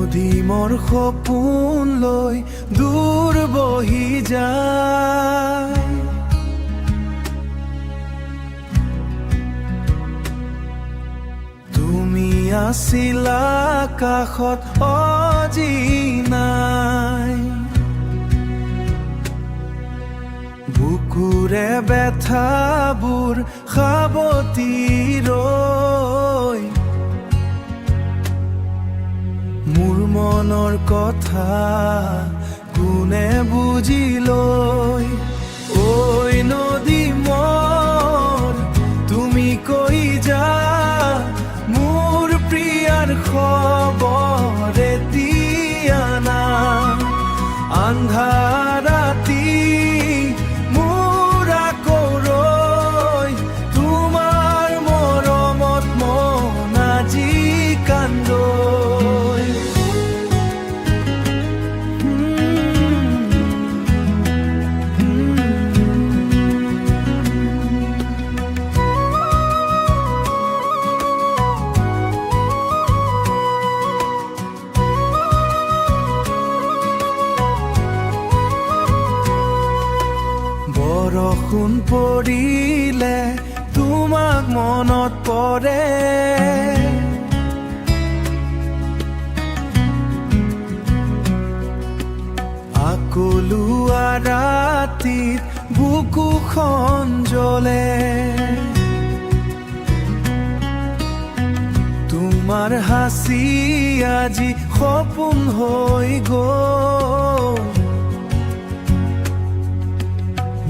নদী মোৰ সপোন লৈ দূৰ বহি যায়। তুমি আছিলা কাষত আজি নাই, বুকুৰে বেথাবোৰ সাৱতি ৰৈ মোৰ মনৰ কথা কোনে বুজি লৈ। ঐ নদী মোৰ তুমি কৈ যা মোৰ প্ৰিয়াৰ খবৰ এতিয়া না। আন্ধাৰ ৰাতি মোৰ আকৌ ৰৈ তোমাৰ মৰমত মন আজি কান্দৈ। বৰষুণ পৰিলে তোমাক মনত পৰে, আকলুৱা ৰাতিত বুকুখন জ্বলে। তোমাৰ হাঁচি আজি সপোন হৈ গ'ল,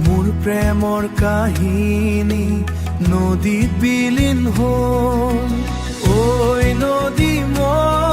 মোৰ প্ৰেমৰ কাহিনী নদীত বিলীন হ'ল। ঐ নদী মোৰ